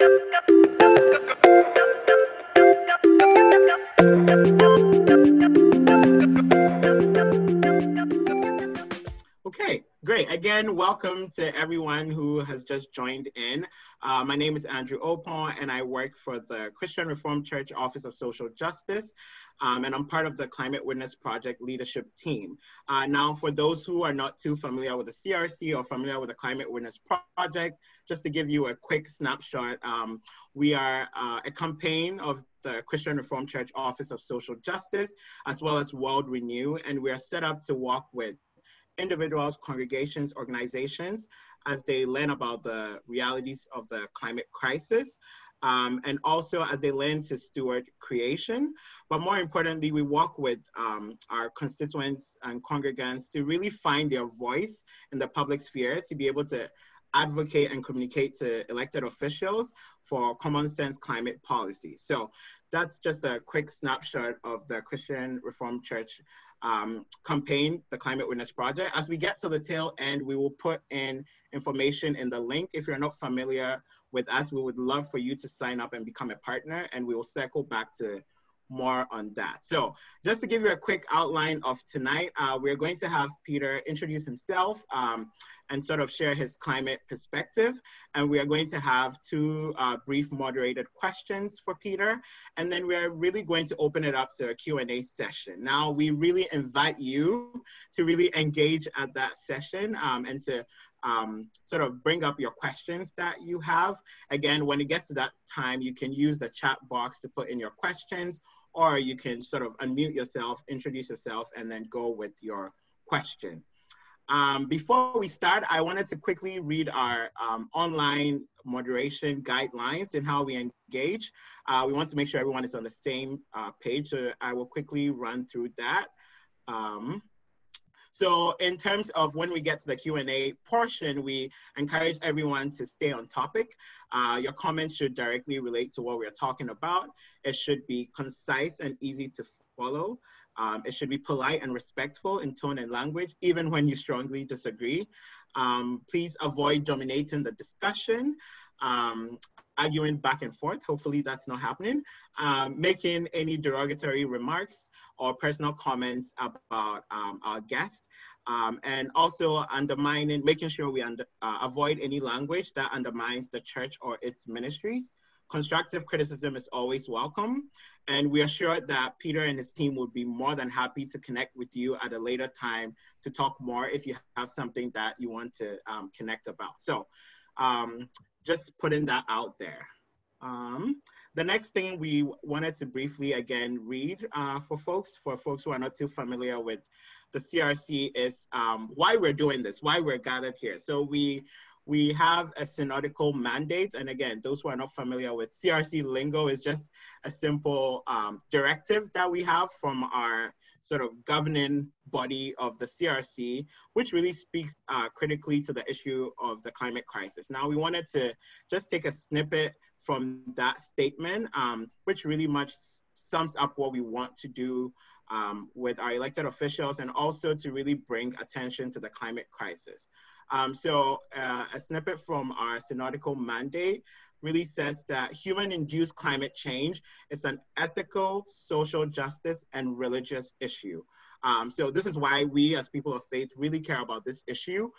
Okay, great. Again, welcome to everyone who has just joined in. My name is Andrew Opon, and I work for the Christian Reformed Church Office of Social Justice, and I'm part of the Climate Witness Project leadership team. Now, for those who are not too familiar with the CRC or familiar with the Climate Witness Project, just to give you a quick snapshot, we are a campaign of the Christian Reformed Church Office of Social Justice, as well as World Renew, and we are set up to work with individuals, congregations, organizations, as they learn about the realities of the climate crisis, and also as they learn to steward creation. But more importantly, we work with our constituents and congregants to really find their voice in the public sphere, to be able to advocate and communicate to elected officials for common sense climate policy. So that's just a quick snapshot of the Christian Reformed Church campaign, the Climate Witness Project. As we get to the tail end, we will put in information in the link. If you're not familiar with us, we would love for you to sign up and become a partner, and we will circle back to more on that. So just to give you a quick outline of tonight, we're going to have Peter introduce himself and sort of share his climate perspective. And we are going to have two brief moderated questions for Peter. And then we're really going to open it up to a Q&A session. Now, we really invite you to really engage at that session and to sort of bring up your questions that you have. Again, when it gets to that time, you can use the chat box to put in your questions, or you can sort of unmute yourself, introduce yourself, and then go with your question. Before we start, I wanted to quickly read our online moderation guidelines and how we engage. We want to make sure everyone is on the same page, so I will quickly run through that. So in terms of when we get to the Q&A portion, we encourage everyone to stay on topic. Your comments should directly relate to what we're talking about. It should be concise and easy to follow. It should be polite and respectful in tone and language, even when you strongly disagree. Please avoid dominating the discussion, arguing back and forth. Hopefully that's not happening. Making any derogatory remarks or personal comments about our guest. And also undermining, making sure we avoid any language that undermines the church or its ministries. Constructive criticism is always welcome. And we are sure that Peter and his team would be more than happy to connect with you at a later time to talk more if you have something that you want to connect about. So just putting that out there. The next thing we wanted to briefly again read for folks who are not too familiar with the CRC is why we're doing this, why we're gathered here. So we have a synodical mandate. And again, those who are not familiar with CRC lingo is just a simple directive that we have from our sort of governing body of the CRC, which really speaks critically to the issue of the climate crisis. Now, we wanted to just take a snippet from that statement, which really much sums up what we want to do with our elected officials, and also to really bring attention to the climate crisis. So a snippet from our synodical mandate really says that human-induced climate change is an ethical, social justice, and religious issue. So this is why we as people of faith really care about this issue.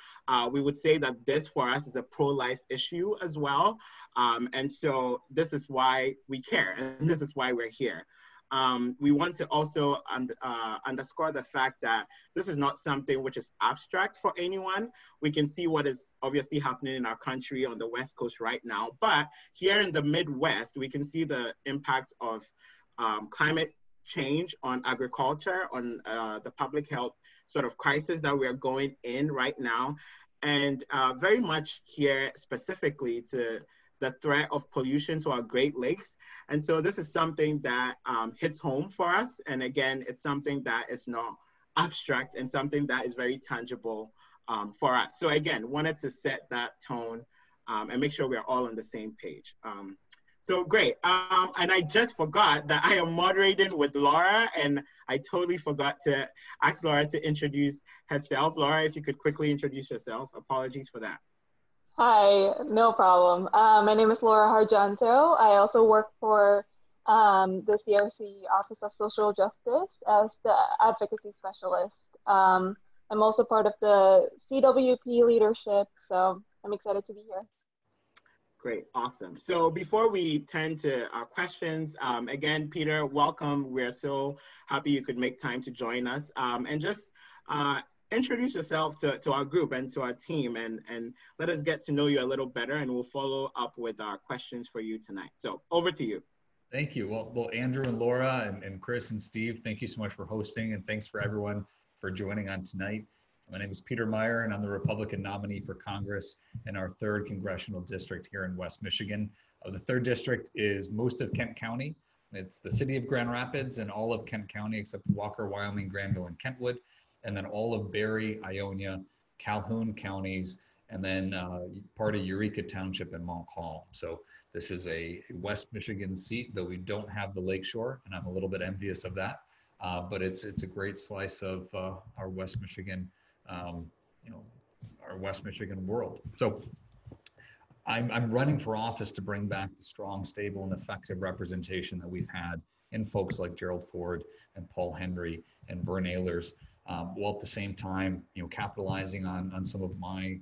We would say that this for us is a pro-life issue as well. And so this is why we care, and this is why we're here. We want to also underscore the fact that this is not something which is abstract for anyone. We can see what is obviously happening in our country on the West Coast right now, but here in the Midwest, we can see the impacts of climate change on agriculture, on the public health sort of crisis that we are going in right now, and very much here specifically to the threat of pollution to our Great Lakes. And so this is something that hits home for us. And again, it's something that is not abstract and something that is very tangible for us. So again, wanted to set that tone and make sure we're all on the same page. So great. And I just forgot that I am moderating with Laura, and I totally forgot to ask Laura to introduce herself. Laura, if you could quickly introduce yourself. Apologies for that. Hi, no problem. My name is Laura Harjanto. I also work for the CRC Office of Social Justice as the advocacy specialist. I'm also part of the CWP leadership, so I'm excited to be here. Great, awesome. So before we turn to our questions, again, Peter, welcome. We're so happy you could make time to join us. And just introduce yourself to our group and to our team, and let us get to know you a little better, and we'll follow up with our questions for you tonight. So over to you. Thank you. Well, Andrew and Laura and Chris and Steve, thank you so much for hosting, and thanks for everyone for joining on tonight. My name is Peter Meijer, and I'm the Republican nominee for Congress in our 3rd Congressional District here in West Michigan. The 3rd District is most of Kent County. It's the city of Grand Rapids and all of Kent County except Walker, Wyoming, Granville, and Kentwood, and then all of Berry, Ionia, Calhoun counties, and then part of Eureka Township and Montcalm. So this is a West Michigan seat, though we don't have the Lakeshore, and I'm a little bit envious of that. But it's a great slice of our West Michigan, our West Michigan world. So I'm running for office to bring back the strong, stable, and effective representation that we've had in folks like Gerald Ford and Paul Henry and Vern Ehlers, while at the same time, capitalizing on some of my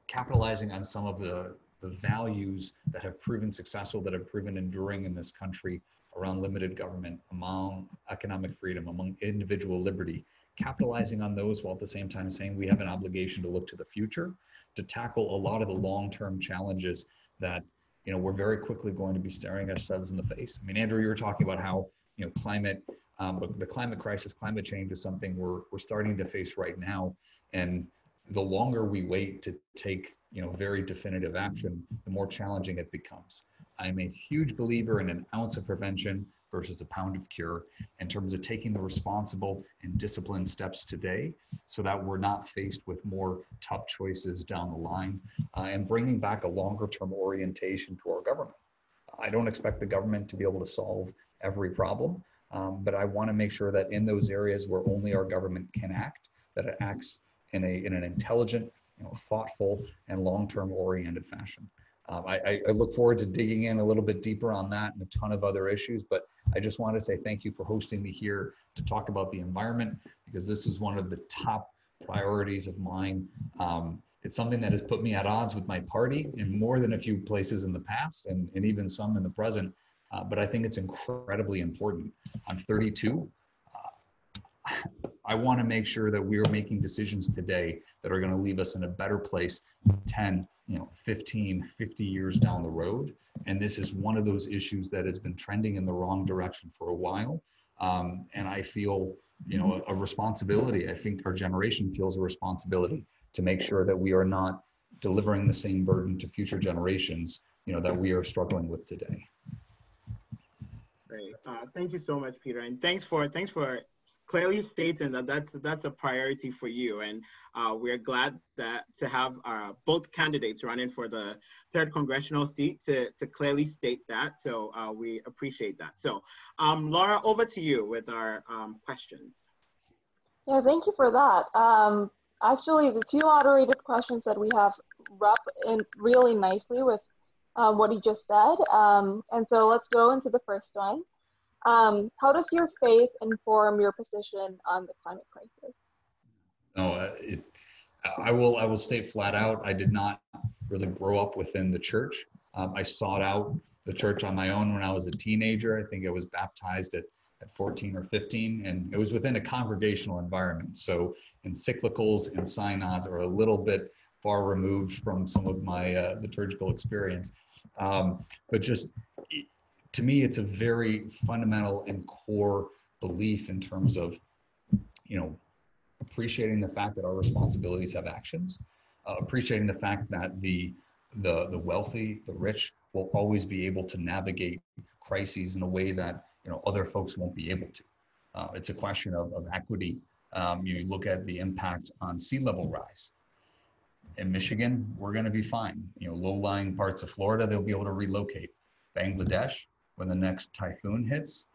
capitalizing on some of the values that have proven successful, that have proven enduring in this country around limited government, among economic freedom, among individual liberty, capitalizing on those while at the same time saying we have an obligation to look to the future, to tackle a lot of the long-term challenges that we're very quickly going to be staring ourselves in the face. I mean, Andrew, you were talking about how climate, the climate crisis, climate change is something we're starting to face right now, and the longer we wait to take very definitive action, the more challenging it becomes. I'm a huge believer in an ounce of prevention versus a pound of cure in terms of taking the responsible and disciplined steps today so that we're not faced with more tough choices down the line, and bringing back a longer term orientation to our government. I don't expect the government to be able to solve every problem, but I want to make sure that in those areas where only our government can act, that it acts in an intelligent, thoughtful, and long-term oriented fashion. I look forward to digging in a little bit deeper on that and a ton of other issues, but I just want to say thank you for hosting me here to talk about the environment, because this is one of the top priorities of mine. It's something that has put me at odds with my party in more than a few places in the past, and even some in the present, but I think it's incredibly important. I'm 32. I want to make sure that we're making decisions today that are going to leave us in a better place 10, 15, 50 years down the road. And this is one of those issues that has been trending in the wrong direction for a while. And I feel, a responsibility. I think our generation feels a responsibility to make sure that we are not delivering the same burden to future generations, that we are struggling with today. Great. Thank you so much, Peter. And thanks for clearly stating that that's a priority for you, and we're glad that to have both candidates running for the 3rd congressional seat to clearly state that. So we appreciate that. So Laura, over to you with our questions. Yeah, thank you for that. Actually, the 2 moderated questions that we have wrap in really nicely with what he just said. And so let's go into the first one. How does your faith inform your position on the climate crisis? I will state flat out, I did not really grow up within the church. I sought out the church on my own when I was a teenager. I think I was baptized at 14 or 15, and it was within a congregational environment. So encyclicals and synods are a little bit far removed from some of my liturgical experience. But just, to me, it's a very fundamental and core belief in terms of, appreciating the fact that our responsibilities have actions, appreciating the fact that the wealthy, the rich will always be able to navigate crises in a way that, other folks won't be able to. It's a question of equity. You look at the impact on sea level rise. In Michigan, we're going to be fine. Low-lying parts of Florida, they'll be able to relocate. Bangladesh, when the next typhoon hits,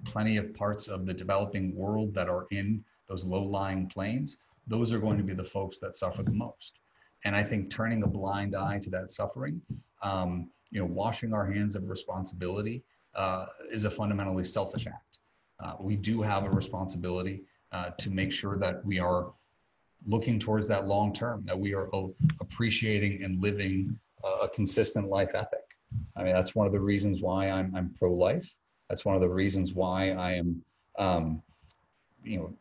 plenty of parts of the developing world that are in those low-lying plains those are going to be the folks that suffer the most. And I think turning a blind eye to that suffering, washing our hands of responsibility is a fundamentally selfish act. We do have a responsibility to make sure that we are looking towards that long term, that we are appreciating and living a consistent life ethic. I mean, that's one of the reasons why I'm pro-life. That's one of the reasons why I am,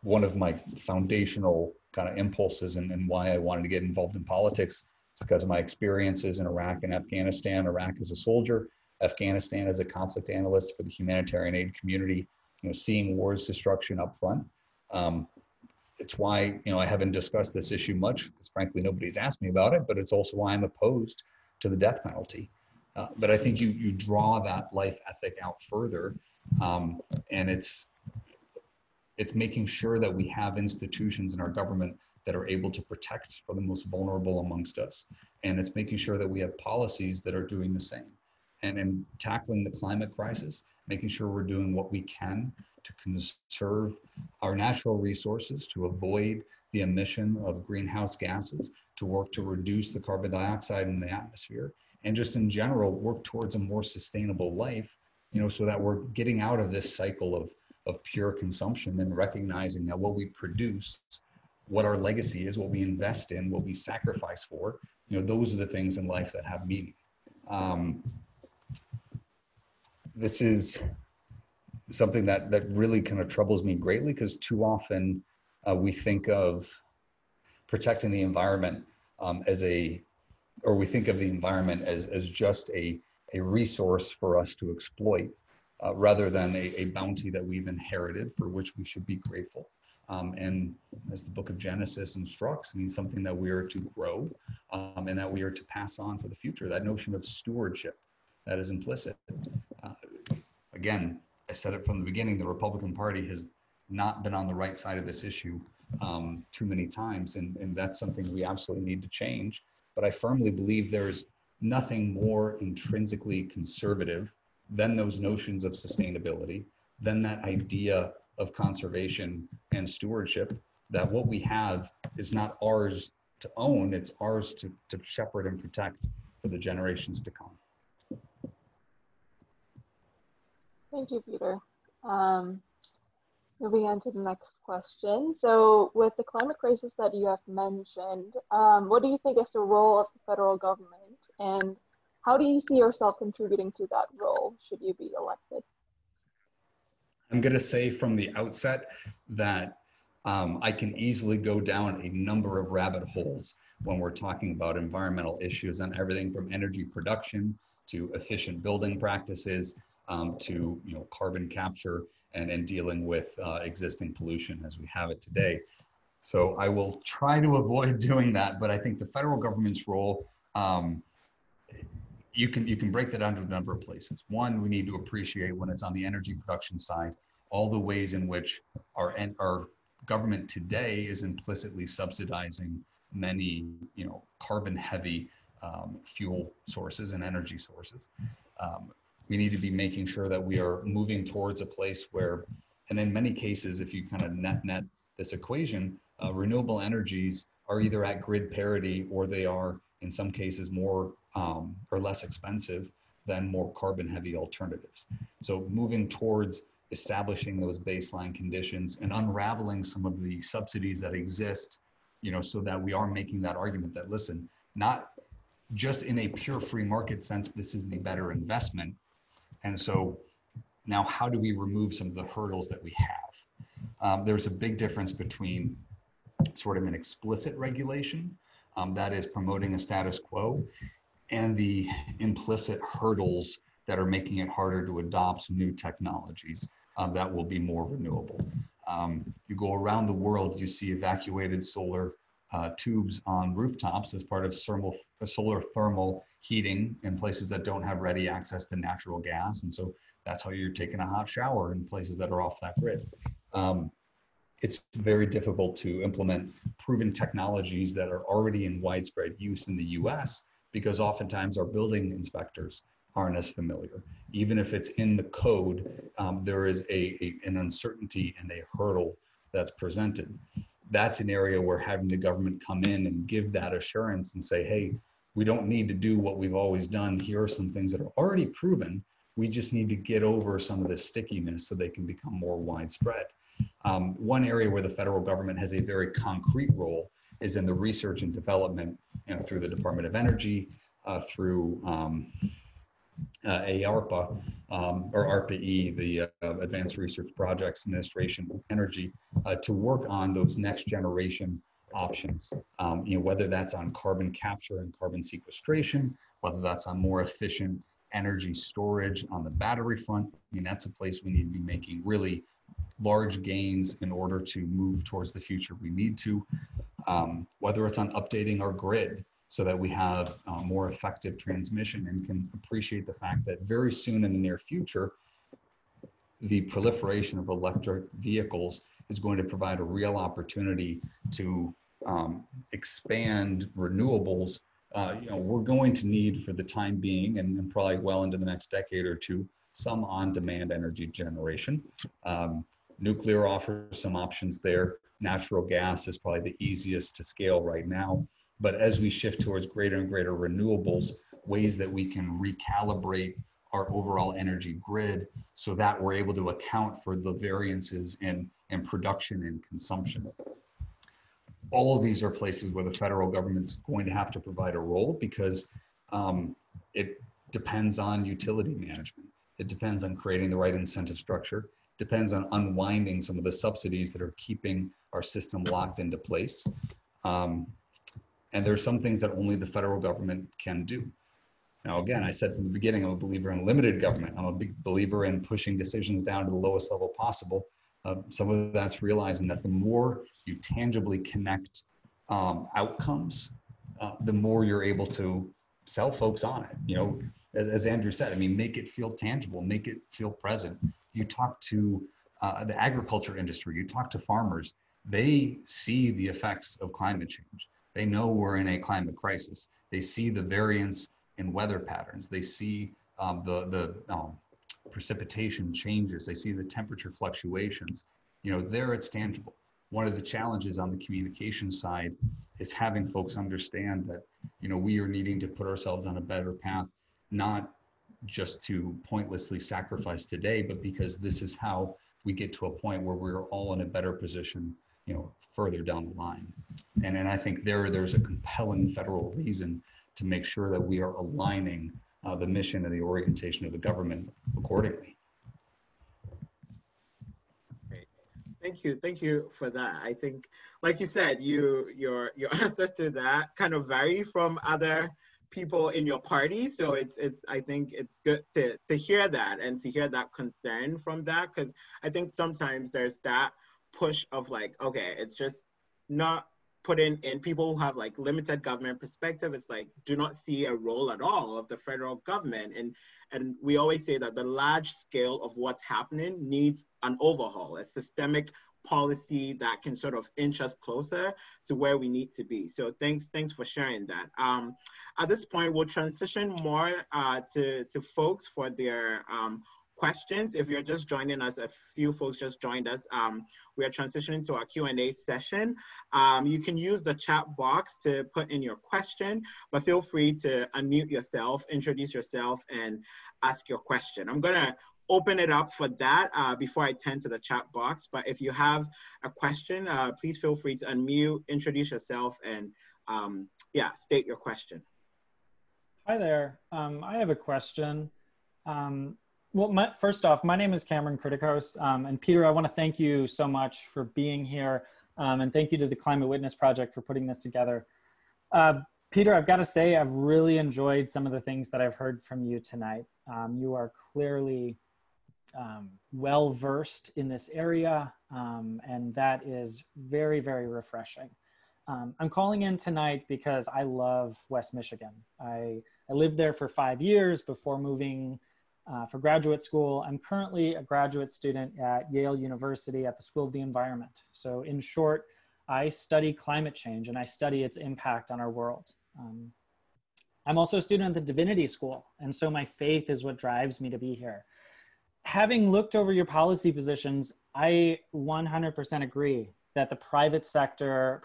one of my foundational kind of impulses and why I wanted to get involved in politics is because of my experiences in Iraq and Afghanistan. Iraq as a soldier, Afghanistan as a conflict analyst for the humanitarian aid community, seeing war's destruction up front. It's why, I haven't discussed this issue much because frankly, nobody's asked me about it, but it's also why I'm opposed to the death penalty. But I think you draw that life ethic out further, and it's making sure that we have institutions in our government that are able to protect for the most vulnerable amongst us. And it's making sure that we have policies that are doing the same. And in tackling the climate crisis, making sure we're doing what we can to conserve our natural resources, to avoid the emission of greenhouse gases, to work to reduce the carbon dioxide in the atmosphere, and just in general, work towards a more sustainable life, so that we're getting out of this cycle of pure consumption and recognizing that what we produce, what our legacy is, what we invest in, what we sacrifice for, those are the things in life that have meaning. This is something that really kind of troubles me greatly, because too often we think of protecting the environment we think of the environment as just a resource for us to exploit, rather than a bounty that we've inherited for which we should be grateful. And as the book of Genesis instructs, something that we are to grow and that we are to pass on for the future. That notion of stewardship that is implicit. Again, I said it from the beginning, the Republican Party has not been on the right side of this issue too many times, and that's something we absolutely need to change. But I firmly believe there's nothing more intrinsically conservative than those notions of sustainability, than that idea of conservation and stewardship, that what we have is not ours to own, it's ours to shepherd and protect for the generations to come. Thank you, Peter. Moving on to the next question. So with the climate crisis that you have mentioned, what do you think is the role of the federal government, and how do you see yourself contributing to that role should you be elected? I'm going to say from the outset that I can easily go down a number of rabbit holes when we're talking about environmental issues, and everything from energy production to efficient building practices to carbon capture and dealing with existing pollution as we have it today. So I will try to avoid doing that, but I think the federal government's role, you can break that down to a number of places. One, we need to appreciate, when it's on the energy production side, all the ways in which our government today is implicitly subsidizing many carbon heavy fuel sources and energy sources. We need to be making sure that we are moving towards a place where, and in many cases, if you kind of net this equation, renewable energies are either at grid parity, or they are in some cases more or less expensive than more carbon heavy alternatives. So moving towards establishing those baseline conditions and unraveling some of the subsidies that exist, so that we are making that argument that, listen, not just in a pure free market sense, this is the better investment. And so now, how do we remove some of the hurdles that we have? There's a big difference between sort of an explicit regulation that is promoting a status quo, and the implicit hurdles that are making it harder to adopt new technologies that will be more renewable. You go around the world, you see evacuated solar tubes on rooftops as part of solar thermal heating in places that don't have ready access to natural gas. And so that's how you're taking a hot shower in places that are off that grid. It's very difficult to implement proven technologies that are already in widespread use in the US, because oftentimes our building inspectors aren't as familiar. Even if it's in the code, there is an uncertainty and a hurdle that's presented. that's an area where having the government come in and give that assurance and say, hey, we don't need to do what we've always done. Here are some things that are already proven. We just need to get over some of the stickiness so they can become more widespread. One area where the federal government has a very concrete role is in the research and development, through the Department of Energy, through ARPA, or ARPA-E, the Advanced Research Projects Administration Energy, to work on those next generation options, whether that's on carbon capture and carbon sequestration, whether that's on more efficient energy storage on the battery front. I mean, that's a place we need to be making really large gains in order to move towards the future we need to, whether it's on updating our grid so that we have more effective transmission and can appreciate the fact that very soon in the near future, the proliferation of electric vehicles is going to provide a real opportunity to expand renewables. We're going to need for the time being, and probably well into the next decade or two, some on-demand energy generation. Nuclear offers some options there. Natural gas is probably the easiest to scale right now. But as we shift towards greater and greater renewables, ways that we can recalibrate our overall energy grid so that we're able to account for the variances in production and consumption. All of these are places where the federal government's going to have to provide a role, because it depends on utility management. It depends on creating the right incentive structure, depends on unwinding some of the subsidies that are keeping our system locked into place. And there's some things that only the federal government can do. Now, again, I said from the beginning, I'm a believer in limited government. I'm a big believer in pushing decisions down to the lowest level possible. Some of that's realizing that the more you tangibly connect outcomes, the more you're able to sell folks on it. As Andrew said, I mean, make it feel tangible, make it feel present. You talk to the agriculture industry, you talk to farmers, they see the effects of climate change. They know we're in a climate crisis. They see the variance in weather patterns. They see the precipitation changes. They see the temperature fluctuations. There it's tangible. One of the challenges on the communication side is having folks understand that, we are needing to put ourselves on a better path, not just to pointlessly sacrifice today, but because this is how we get to a point where we're all in a better position, further down the line. And I think there's a compelling federal reason to make sure that we are aligning the mission and the orientation of the government accordingly. Great. Thank you for that. I think, like you said, your answers to that kind of vary from other people in your party. So I think it's good to hear that and to hear that concern from that, because I think sometimes there's that push of like, okay, it's just not putting in people who have like limited government perspective. It's like, do not see a role at all of the federal government. And we always say that the large scale of what's happening needs an overhaul, a systemic policy that can sort of inch us closer to where we need to be. So thanks for sharing that. At this point, we'll transition more to folks for their questions. If you're just joining us, a few folks just joined us. We are transitioning to our Q&A session. You can use the chat box to put in your question, but feel free to unmute yourself, introduce yourself, and ask your question. I'm gonna open it up for that before I turn to the chat box. But if you have a question, please feel free to unmute, introduce yourself, and state your question. Hi there. I have a question. Well, first off, my name is Cameron Criticos, and Peter, I want to thank you so much for being here, and thank you to the Climate Witness Project for putting this together. Peter, I've got to say, I've really enjoyed some of the things that I've heard from you tonight. You are clearly well-versed in this area, and that is very, very refreshing. I'm calling in tonight because I love West Michigan. I lived there for 5 years before moving for graduate school. I'm currently a graduate student at Yale University at the School of the Environment. So in short, I study climate change and I study its impact on our world. I'm also a student at the Divinity School, and so my faith is what drives me to be here. Having looked over your policy positions, I 100% agree. that the private sector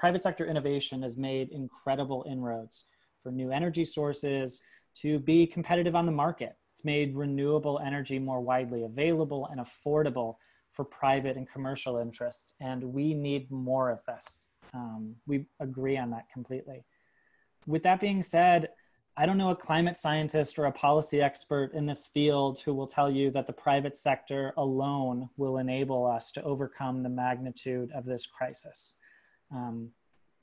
innovation has made incredible inroads for new energy sources to be competitive on the market. It's made renewable energy more widely available and affordable for private and commercial interests, and we need more of this. We agree on that completely. With that being said, I don't know a climate scientist or a policy expert in this field who will tell you that the private sector alone will enable us to overcome the magnitude of this crisis. I'm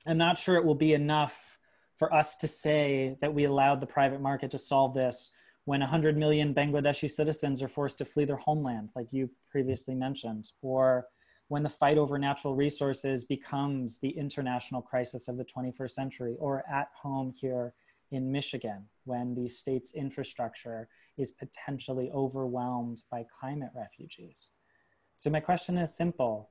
not sure it will be enough for us to say that we allowed the private market to solve this when 100 million Bangladeshi citizens are forced to flee their homeland, like you previously mentioned, or when the fight over natural resources becomes the international crisis of the 21st century, or at home here in Michigan, when the state's infrastructure is potentially overwhelmed by climate refugees. So my question is simple.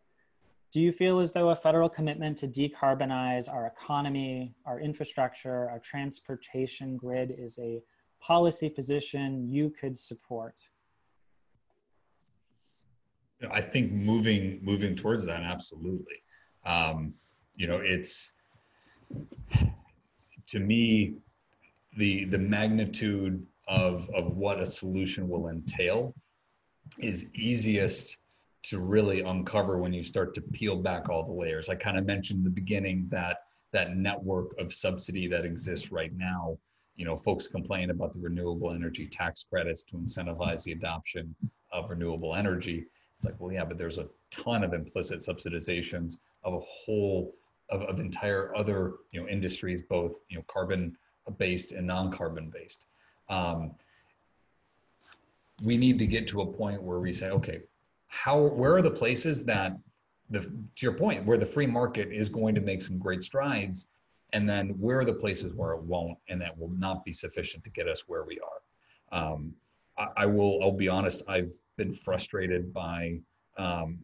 Do you feel as though a federal commitment to decarbonize our economy, our infrastructure, our transportation grid is a policy position you could support? I think moving towards that, absolutely. It's, to me, the magnitude of what a solution will entail is easiest to really uncover when you start to peel back all the layers. I kind of mentioned in the beginning that network of subsidy that exists right now. Folks complain about the renewable energy tax credits to incentivize the adoption of renewable energy. It's like, well, yeah, but there's a ton of implicit subsidizations of a whole of entire other industries, both carbon based and non-carbon based. We need to get to a point where we say, okay, where are the places that to your point, where the free market is going to make some great strides, and then where are the places where it won't, and that will not be sufficient to get us where we are. I'll be honest, I've been frustrated by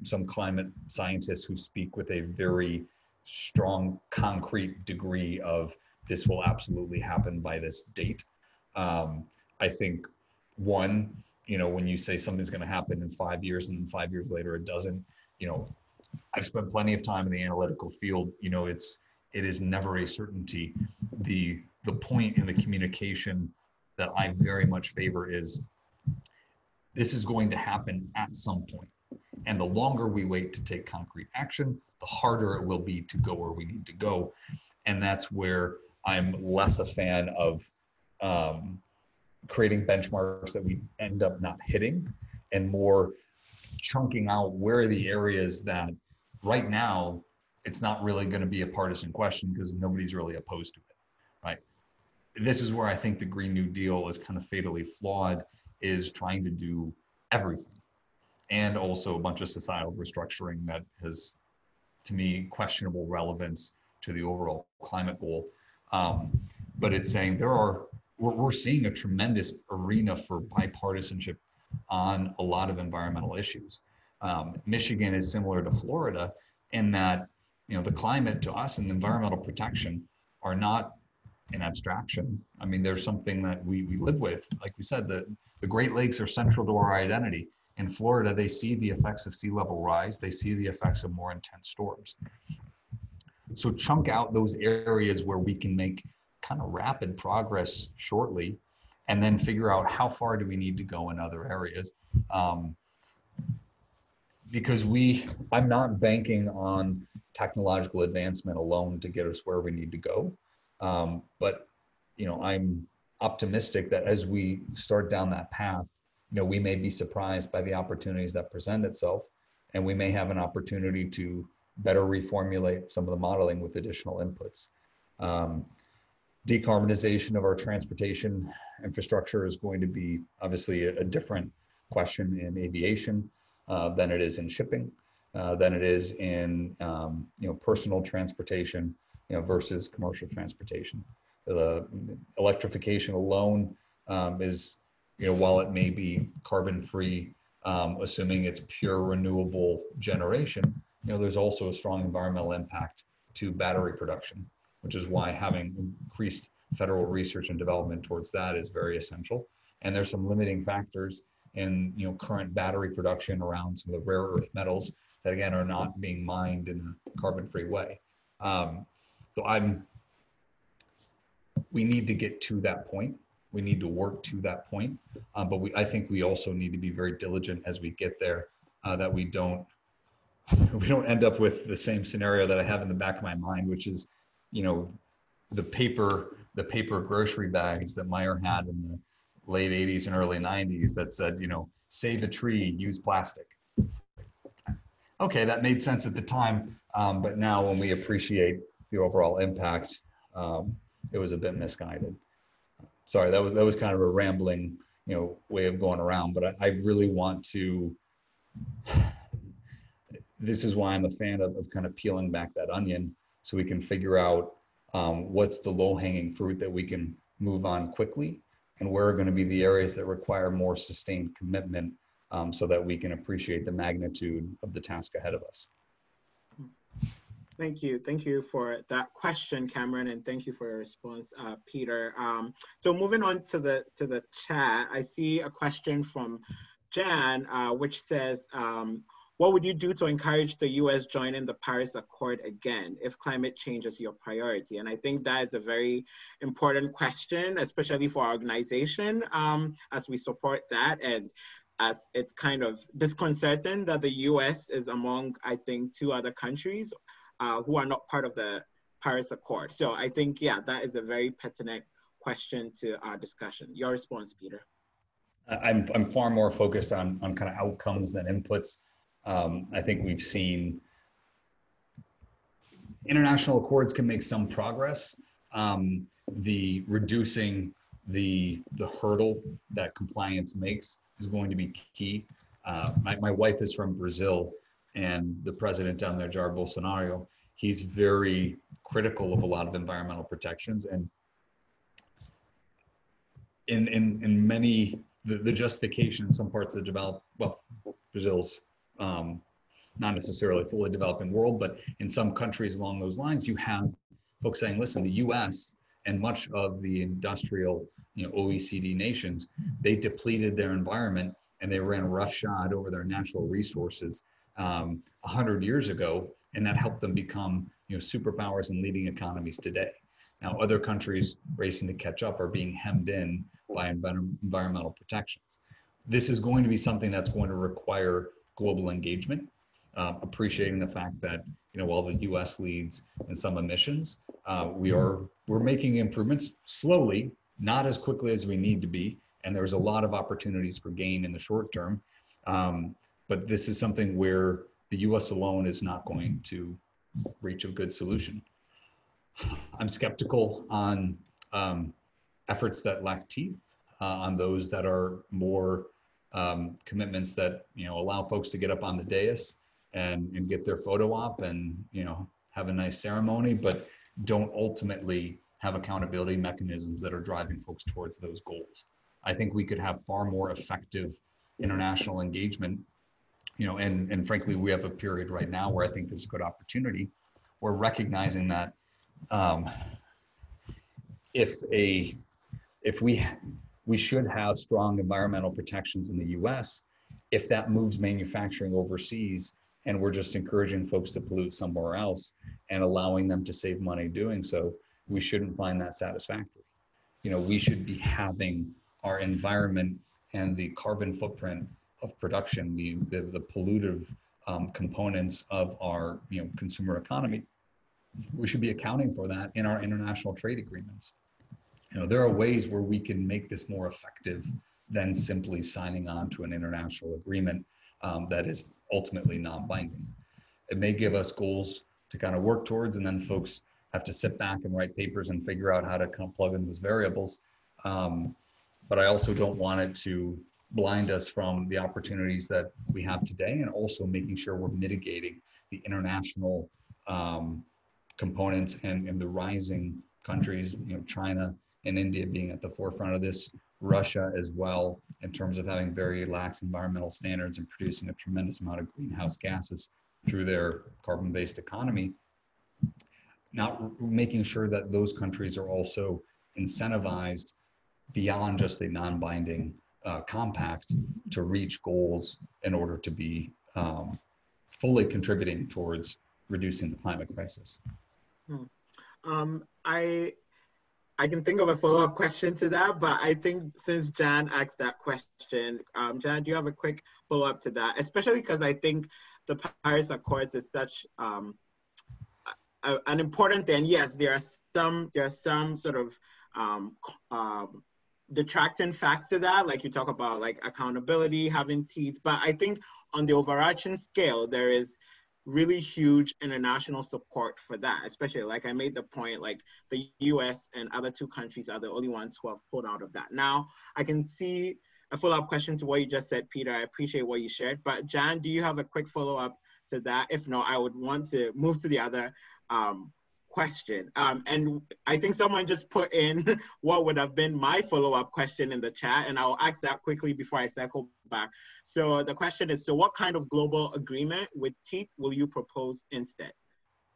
some climate scientists who speak with a very strong, concrete degree of this will absolutely happen by this date. I think when you say something's going to happen in 5 years and 5 years later it doesn't, I've spent plenty of time in the analytical field. It is never a certainty. The point in the communication that I very much favor is this is going to happen at some point. And the longer we wait to take concrete action, the harder it will be to go where we need to go. And that's where I'm less a fan of creating benchmarks that we end up not hitting, and more chunking out where are the areas that right now it's not really going to be a partisan question because nobody's really opposed to it, right? This is where I think the Green New Deal is kind of fatally flawed, is trying to do everything, and also a bunch of societal restructuring that has, to me, questionable relevance to the overall climate goal. But it's saying we're seeing a tremendous arena for bipartisanship on a lot of environmental issues. Michigan is similar to Florida in that, the climate to us and environmental protection are not an abstraction. I mean, there's something that we live with. Like we said, the Great Lakes are central to our identity. In Florida, they see the effects of sea level rise. They see the effects of more intense storms. So chunk out those areas where we can make kind of rapid progress shortly, and then figure out how far do we need to go in other areas. Because I'm not banking on technological advancement alone to get us where we need to go. But I'm optimistic that as we start down that path, we may be surprised by the opportunities that present itself, and we may have an opportunity to better reformulate some of the modeling with additional inputs. Decarbonization of our transportation infrastructure is going to be obviously a different question in aviation than it is in shipping, than it is in personal transportation versus commercial transportation. The electrification alone is, while it may be carbon free, assuming it's pure renewable generation, there's also a strong environmental impact to battery production, which is why having increased federal research and development towards that is very essential. And there's some limiting factors in current battery production around some of the rare earth metals that again are not being mined in a carbon-free way. We need to get to that point. We need to work to that point. But I think we also need to be very diligent as we get there, that we don't end up with the same scenario that I have in the back of my mind, which is, the paper grocery bags that Meijer had in the late 80s and early 90s that said, save a tree, use plastic. Okay, that made sense at the time, but now when we appreciate the overall impact, it was a bit misguided. Sorry, that was kind of a rambling, way of going around, but I really want to. This is why I'm a fan of kind of peeling back that onion, so we can figure out what's the low-hanging fruit that we can move on quickly, and where are going to be the areas that require more sustained commitment, so that we can appreciate the magnitude of the task ahead of us. Thank you. Thank you for that question, Cameron, and thank you for your response, Peter. So moving on to the chat, I see a question from Jan, which says, what would you do to encourage the U.S. joining the Paris Accord again if climate change is your priority? And I think that is a very important question, especially for our organization, as we support that. And as it's kind of disconcerting that the U.S. is among, I think, 2 other countries who are not part of the Paris Accord. So I think, yeah, that is a very pertinent question to our discussion. Your response, Peter. I'm far more focused on kind of outcomes than inputs. I think we've seen international accords can make some progress. The reducing the hurdle that compliance makes is going to be key. My wife is from Brazil, and the president down there, Jair Bolsonaro, he's very critical of a lot of environmental protections, and in many, the justification in some parts of the Brazil's not necessarily fully developing world, but in some countries along those lines, you have folks saying, listen, the US and much of the industrial, OECD nations, they depleted their environment and they ran roughshod over their natural resources 100 years ago, and that helped them become superpowers and leading economies today. Now, other countries racing to catch up are being hemmed in by environmental protections. This is going to be something that's going to require global engagement, appreciating the fact that while the U.S. leads in some emissions, we're making improvements slowly, not as quickly as we need to be, and there's a lot of opportunities for gain in the short term. But this is something where the U.S. alone is not going to reach a good solution. I'm skeptical on efforts that lack teeth, on those that are more commitments that allow folks to get up on the dais and get their photo op and have a nice ceremony, but don't ultimately have accountability mechanisms that are driving folks towards those goals. I think we could have far more effective international engagement, and frankly, we have a period right now where I think there's a good opportunity. We're recognizing that if we should have strong environmental protections in the US, if that moves manufacturing overseas and we're just encouraging folks to pollute somewhere else and allowing them to save money doing so, we shouldn't find that satisfactory. We should be having our environment and the carbon footprint of production, the pollutive components of our consumer economy. We should be accounting for that in our international trade agreements. There are ways where we can make this more effective than simply signing on to an international agreement that is ultimately non-binding. It may give us goals to kind of work towards, and then folks have to sit back and write papers and figure out how to kind of plug in those variables. But I also don't want it to blind us from the opportunities that we have today, and also making sure we're mitigating the international components and the rising countries, China and India being at the forefront of this, Russia as well, in terms of having very lax environmental standards and producing a tremendous amount of greenhouse gases through their carbon-based economy. Not making sure that those countries are also incentivized beyond just a non-binding compact to reach goals in order to be fully contributing towards reducing the climate crisis. I can think of a follow-up question to that, but I think since Jan asked that question, Jan, do you have a quick follow-up to that? Especially because I think the Paris Accords is such an important thing. Yes, there are some sort of detracting facts to that, like you talk about like accountability, having teeth, but I think on the overarching scale, there is really huge international support for that, especially like I made the point, like the US and other two countries are the only ones who have pulled out of that. Now, I can see a follow-up question to what you just said, Peter. I appreciate what you shared, but Jan, do you have a quick follow-up to that? If not, I would want to move to the other question. And I think someone just put in what would have been my follow-up question in the chat, and I'll ask that quickly before I circle back. So the question is, so what kind of global agreement with teeth will you propose instead?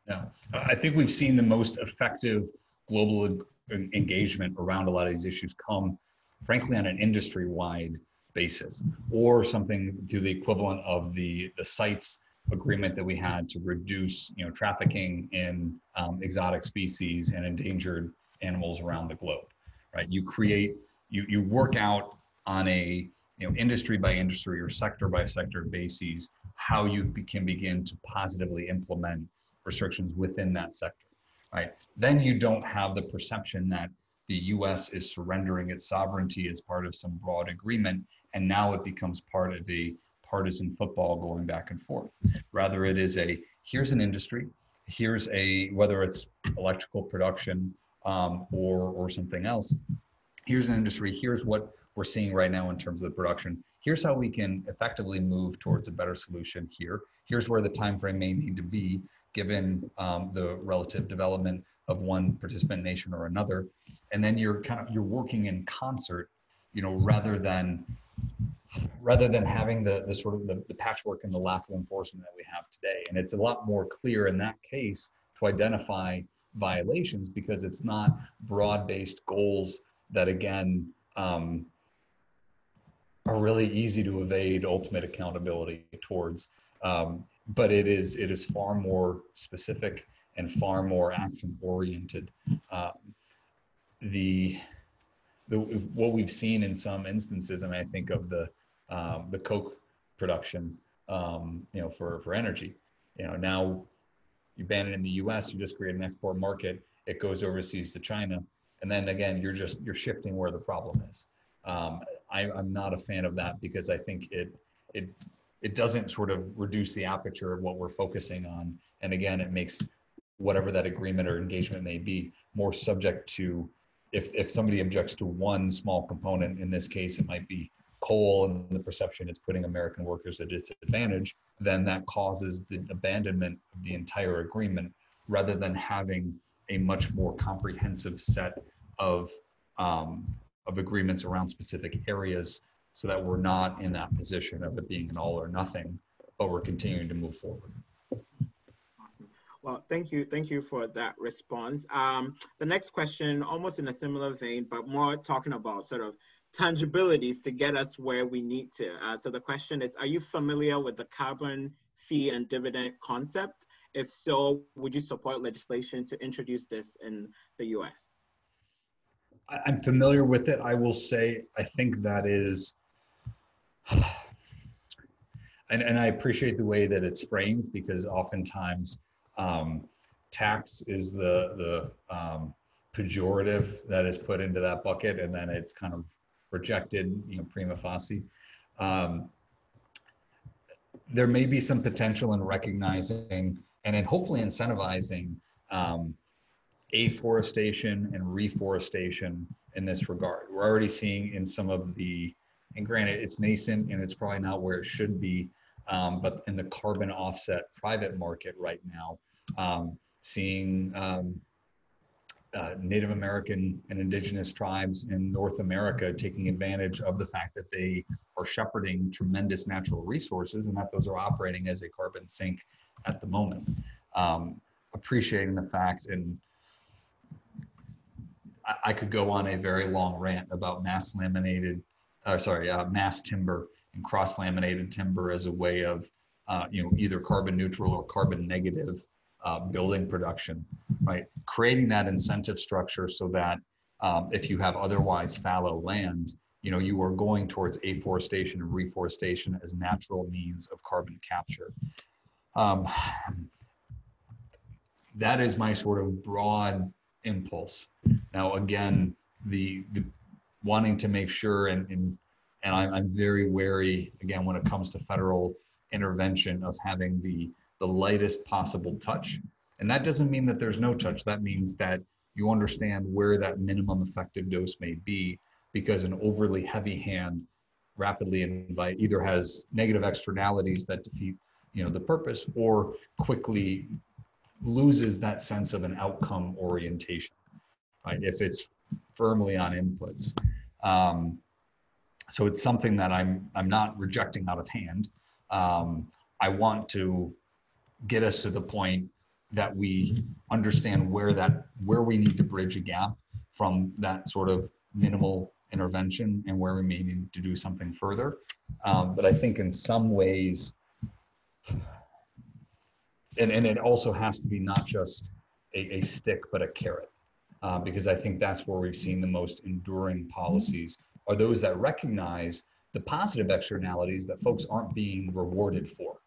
Yeah, I think we've seen the most effective global engagement around a lot of these issues come, frankly, on an industry-wide basis, or something to the equivalent of the CITES agreement that we had to reduce, trafficking in exotic species and endangered animals around the globe, right? You work out on a industry by industry or sector by sector basis how you can begin to positively implement restrictions within that sector, right? Then you don't have the perception that the U.S. is surrendering its sovereignty as part of some broad agreement, and now it becomes part of a partisan football going back and forth. Rather, it is here's an industry, here's whether it's electrical production or something else, here's an industry, here's what we're seeing right now in terms of the production, here's how we can effectively move towards a better solution here, here's where the time frame may need to be given the relative development of one participant nation or another, and then you're working in concert, rather than having the sort of the patchwork and the lack of enforcement that we have today. And it's a lot more clear in that case to identify violations because it's not broad-based goals that, again, are really easy to evade ultimate accountability towards. But it is far more specific and far more action-oriented. What we've seen in some instances, and I think of the coke production, for energy. Now you ban it in the U.S., you just create an export market. It goes overseas to China, and then again, you're shifting where the problem is. I'm not a fan of that because I think it doesn't sort of reduce the aperture of what we're focusing on, and again, it makes whatever that agreement or engagement may be more subject to. If somebody objects to one small component, in this case, it might be coal, and the perception it's putting American workers at a disadvantage, then that causes the abandonment of the entire agreement, rather than having a much more comprehensive set of agreements around specific areas, so that we're not in that position of it being an all or nothing, but we're continuing to move forward. Well, thank you for that response. The next question, almost in a similar vein, but more talking about sort of tangibilities to get us where we need to. So the question is, are you familiar with the carbon fee and dividend concept? If so, would you support legislation to introduce this in the US? I'm familiar with it. I will say, I think that is, and I appreciate the way that it's framed, because oftentimes tax is the pejorative that is put into that bucket, and then it's kind of rejected, prima facie. There may be some potential in recognizing and in hopefully incentivizing afforestation and reforestation in this regard. We're already seeing in some of and granted, it's nascent and it's probably not where it should be, but in the carbon offset private market right now, seeing Native American and indigenous tribes in North America taking advantage of the fact that they are shepherding tremendous natural resources and that those are operating as a carbon sink at the moment. Appreciating the fact, and I could go on a very long rant about mass timber and cross-laminated timber as a way of either carbon neutral or carbon negative building production, right? Creating that incentive structure so that if you have otherwise fallow land, you are going towards afforestation and reforestation as natural means of carbon capture. That is my sort of broad impulse. Now, again, the wanting to make sure, and I'm very wary, again, when it comes to federal intervention, of having the lightest possible touch. And that doesn't mean that there's no touch. That means that you understand where that minimum effective dose may be, because an overly heavy hand rapidly either has negative externalities that defeat the purpose, or quickly loses that sense of an outcome orientation, right, if it's firmly on inputs. So it's something that I'm not rejecting out of hand. I want to get us to the point that we understand where we need to bridge a gap from that sort of minimal intervention and where we may need to do something further. But I think in some ways, and it also has to be not just a stick, but a carrot, because I think that's where we've seen the most enduring policies are those that recognize the positive externalities that folks aren't being rewarded for,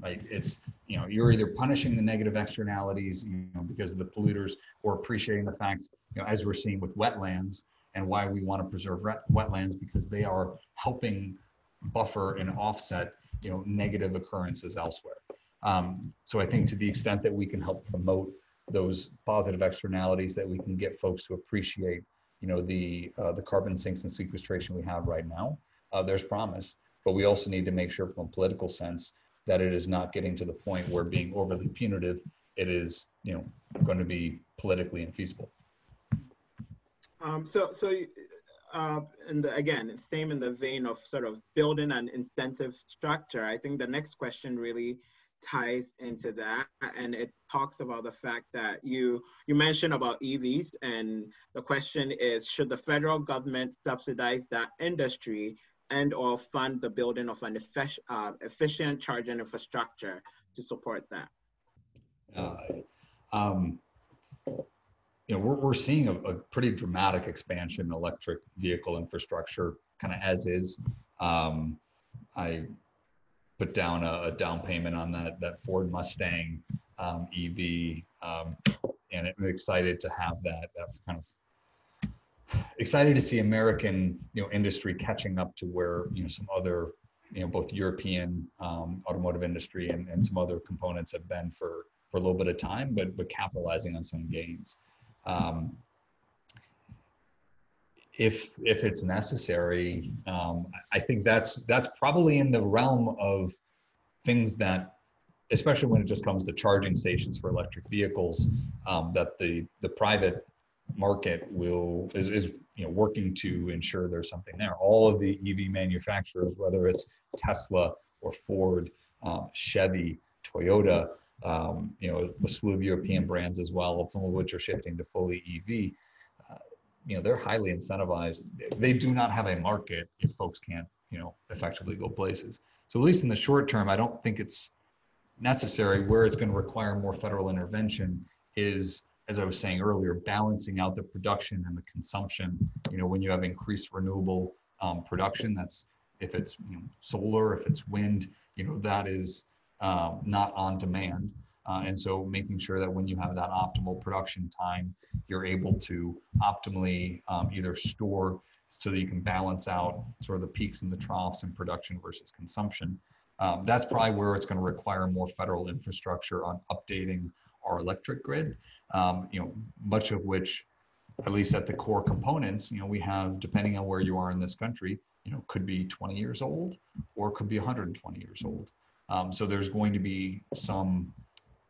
right? It's, you're either punishing the negative externalities, because of the polluters, or appreciating the fact, as we're seeing with wetlands, and why we want to preserve wetlands, because they are helping buffer and offset, negative occurrences elsewhere. So I think to the extent that we can help promote those positive externalities, that we can get folks to appreciate, the carbon sinks and sequestration we have right now, there's promise. But we also need to make sure, from a political sense, that it is not getting to the point where being overly punitive, it is, going to be politically infeasible. Again, same in the vein of sort of building an incentive structure, I think the next question really ties into that, and it talks about the fact that you mentioned about EVs, and the question is, should the federal government subsidize that industry and or fund the building of an efficient charging infrastructure to support that? We're seeing a pretty dramatic expansion in electric vehicle infrastructure, kind of as is. I put down a down payment on that Ford Mustang EV, and I'm excited to have that kind of excited to see American industry catching up to where some other both European automotive industry and some other components have been for a little bit of time, but capitalizing on some gains. If it's necessary, I think that's probably in the realm of things that, especially when it just comes to charging stations for electric vehicles, that the private market is working to ensure there's something there. All of the EV manufacturers, whether it's Tesla or Ford, Chevy, Toyota, a slew of European brands as well, some of which are shifting to fully EV. They're highly incentivized. They do not have a market if folks can't, effectively go places. So at least in the short term, I don't think it's necessary. Where it's going to require more federal intervention is, as I was saying earlier, balancing out the production and the consumption. When you have increased renewable production, that's, if it's solar, if it's wind, that is not on demand. And so making sure that when you have that optimal production time, you're able to optimally either store so that you can balance out sort of the peaks and the troughs in production versus consumption. That's probably where it's going to require more federal infrastructure on updating our electric grid, much of which, at least at the core components, we have, depending on where you are in this country, could be 20 years old or could be 120 years old. So there's going to be some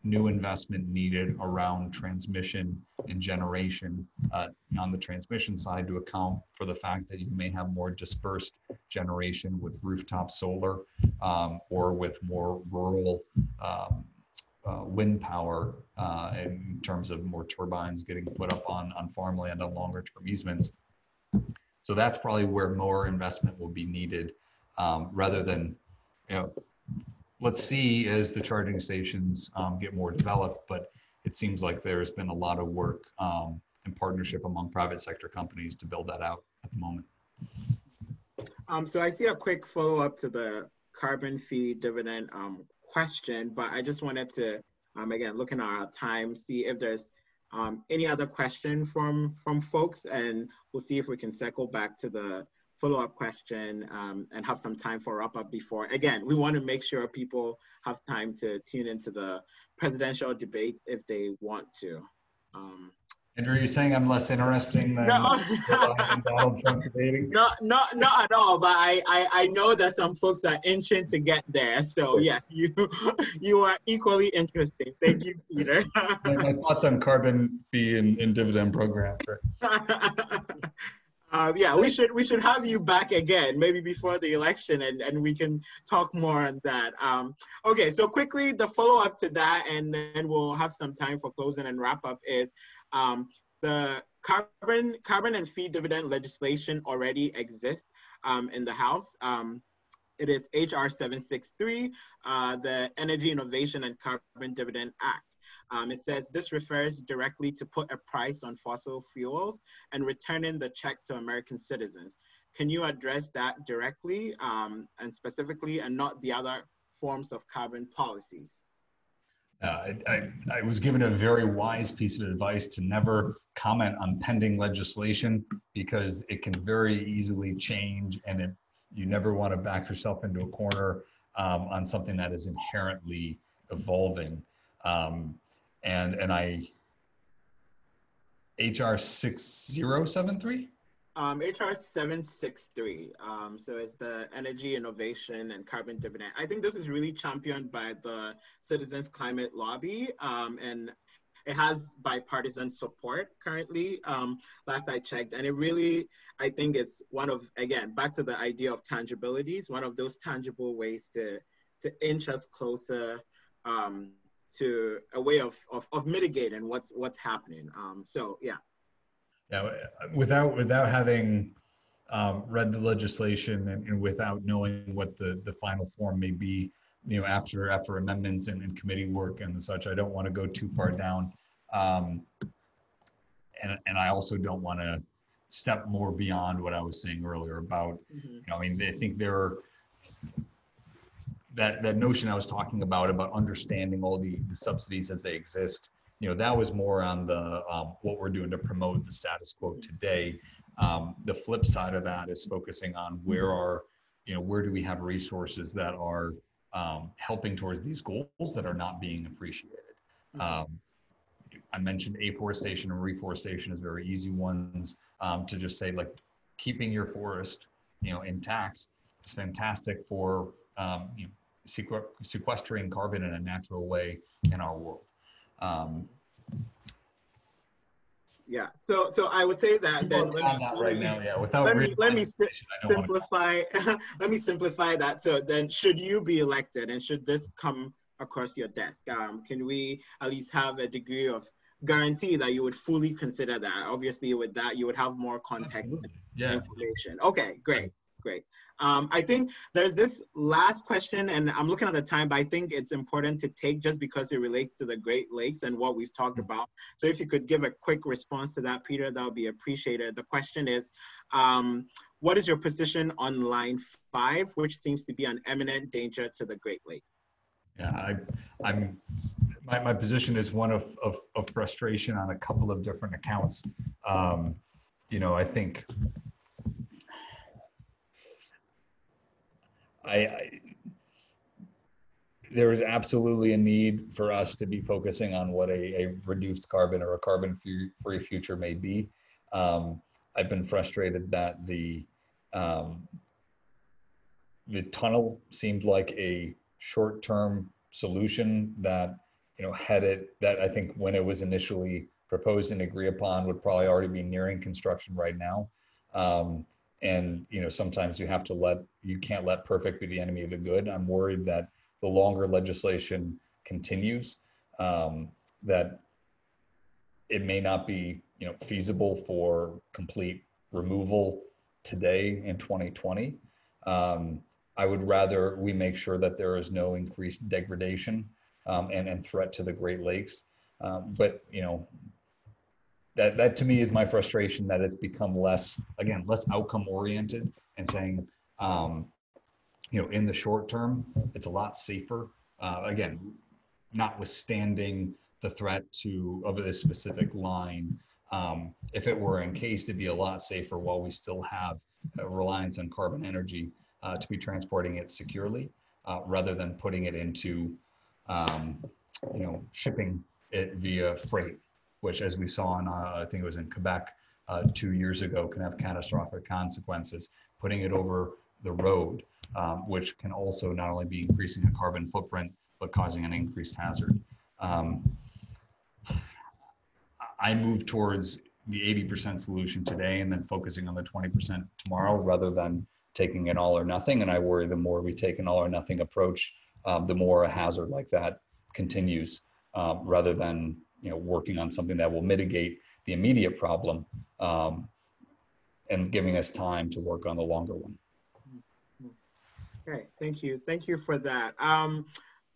new investment needed around transmission and generation on the transmission side to account for the fact that you may have more dispersed generation with rooftop solar or with more rural wind power in terms of more turbines getting put up on farmland on longer term easements. So that's probably where more investment will be needed rather than, let's see as the charging stations get more developed, but it seems like there's been a lot of work and partnership among private sector companies to build that out at the moment. So I see a quick follow-up to the carbon fee dividend question, but I just wanted to, again, looking at our time, see if there's any other question from folks, and we'll see if we can circle back to the follow-up question and have some time for wrap-up before. Again, we want to make sure people have time to tune into the presidential debate if they want to. Andrew, are you saying I'm less interesting than Donald Trump debating? Not at all, but I know that some folks are itching to get there. So yeah, you are equally interesting. Thank you, Peter. my thoughts on carbon fee and dividend program. Sure. Yeah, we should have you back again, maybe before the election, and we can talk more on that. Okay, so quickly, the follow-up to that, and then we'll have some time for closing and wrap up is the carbon and fee dividend legislation already exists in the House. It is HR 763, the Energy Innovation and Carbon Dividend Act. It says this refers directly to put a price on fossil fuels and returning the check to American citizens. Can you address that directly and specifically, and not the other forms of carbon policies? I was given a very wise piece of advice to never comment on pending legislation because it can very easily change, and you never want to back yourself into a corner on something that is inherently evolving. HR 6073? HR 763. So it's the Energy Innovation and Carbon Dividend. I think this is really championed by the Citizens Climate Lobby, and it has bipartisan support currently, last I checked. And it really, I think it's one of, again, back to the idea of tangibilities, one of those tangible ways to inch us closer to a way of mitigating what's happening. So yeah. Yeah, without having read the legislation and without knowing what the final form may be, after amendments and committee work and such, I don't want to go too far down, and I also don't want to step more beyond what I was saying earlier about, I think that notion I was talking about understanding all the subsidies as they exist. That was more on the what we're doing to promote the status quo today. The flip side of that is focusing on where do we have resources that are helping towards these goals that are not being appreciated. I mentioned afforestation and reforestation as very easy ones to just say, like, keeping your forest, intact is fantastic for sequestering carbon in a natural way in our world. Yeah, so I would say that then let me simplify that. So then, should you be elected and should this come across your desk, can we at least have a degree of guarantee that you would fully consider that? Obviously, with that, you would have more context information. Okay, great. I think there's this last question, and I'm looking at the time, but I think it's important to take just because it relates to the Great Lakes and what we've talked about. So if you could give a quick response to that, Peter, that would be appreciated. The question is, what is your position on line 5, which seems to be an imminent danger to the Great Lakes? Yeah, my position is one of frustration on a couple of different accounts. I think there is absolutely a need for us to be focusing on what a reduced carbon or a carbon-free future may be. I've been frustrated that the tunnel seemed like a short-term solution that that I think when it was initially proposed and agreed upon would probably already be nearing construction right now. And sometimes you can't let perfect be the enemy of the good. I'm worried that the longer legislation continues, that it may not be feasible for complete removal today in 2020. I would rather we make sure that there is no increased degradation and threat to the Great Lakes. But you know, that to me is my frustration, that it's become less outcome oriented and saying, you know, in the short term, it's a lot safer. Again, notwithstanding the threat of this specific line, if it were encased, it'd be a lot safer while we still have a reliance on carbon energy to be transporting it securely, rather than putting it into, you know, shipping it via freight, which, as we saw in, I think it was in Quebec 2 years ago, can have catastrophic consequences. Putting it over the road, which can also not only be increasing a carbon footprint, but causing an increased hazard. I move towards the 80% solution today and then focusing on the 20% tomorrow, rather than taking an all or nothing. And I worry the more we take an all or nothing approach, the more a hazard like that continues, rather than, you know, working on something that will mitigate the immediate problem and giving us time to work on the longer one. Okay, thank you. Thank you for that.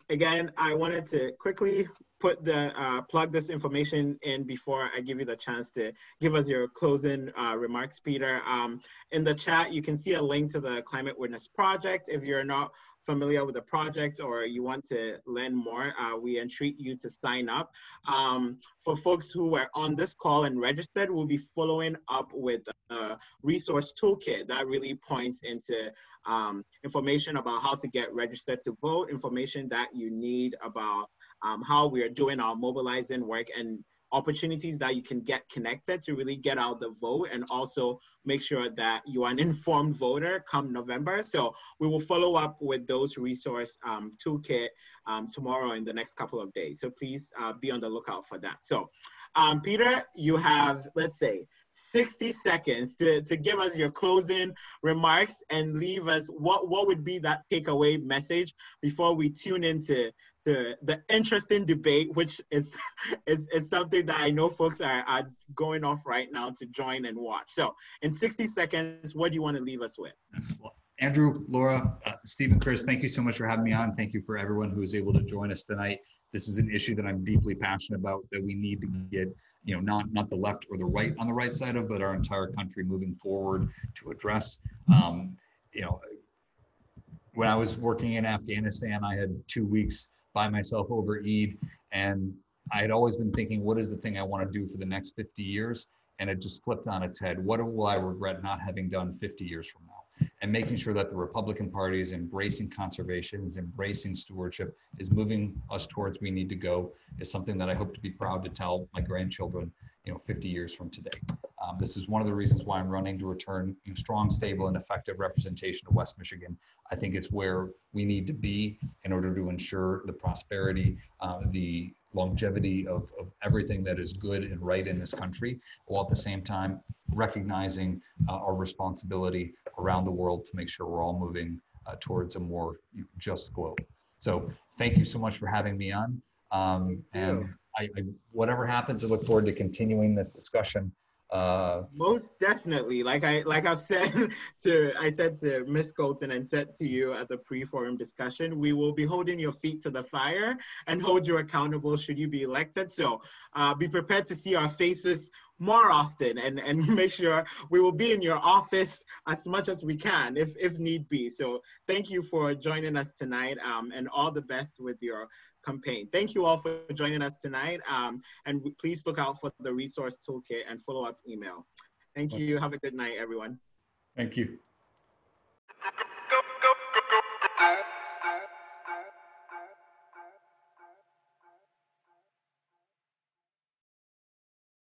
Again, I wanted to quickly put plug this information in before I give you the chance to give us your closing remarks, Peter. In the chat, you can see a link to the Climate Witness Project. If you're not familiar with the project or you want to learn more, we entreat you to sign up. For folks who were on this call and registered, we'll be following up with a resource toolkit that really points into information about how to get registered to vote, information that you need about how we are doing our mobilizing work, and opportunities that you can get connected to really get out the vote, and also make sure that you are an informed voter come November. So we will follow up with those resource toolkit tomorrow in the next couple of days. So please be on the lookout for that. So Peter, you have, let's say, 60 seconds to give us your closing remarks and leave us what would be that takeaway message before we tune into the interesting debate, which is something that I know folks are going off right now to join and watch. So in 60 seconds, what do you want to leave us with? Well, Andrew, Laura, Stephen, Chris, thank you so much for having me on. Thank you for everyone who was able to join us tonight. This is an issue that I'm deeply passionate about, that we need to get, you know, not the left or the right on the right side of, but our entire country moving forward to address. You know, when I was working in Afghanistan, I had 2 weeks by myself over Eid, and I had always been thinking, what is the thing I want to do for the next 50 years? And it just flipped on its head. What will I regret not having done 50 years from now? And making sure that the Republican Party is embracing conservation, is embracing stewardship, is moving us towards we need to go, is something that I hope to be proud to tell my grandchildren, you know, 50 years from today. This is one of the reasons why I'm running to return, you know, strong, stable, and effective representation of West Michigan. I think it's where we need to be in order to ensure the prosperity, the longevity of everything that is good and right in this country, while at the same time recognizing our responsibility around the world to make sure we're all moving towards a more just globe. So thank you so much for having me on. And whatever happens, I look forward to continuing this discussion. Most definitely. I've said to Ms. Colton and said to you at the pre-forum discussion, we will be holding your feet to the fire and hold you accountable should you be elected. So be prepared to see our faces more often, and make sure we will be in your office as much as we can if need be. So thank you for joining us tonight, and all the best with your campaign. Thank you all for joining us tonight, and please look out for the resource toolkit and follow-up email. Thank you. Have a good night, everyone. Thank you. Go.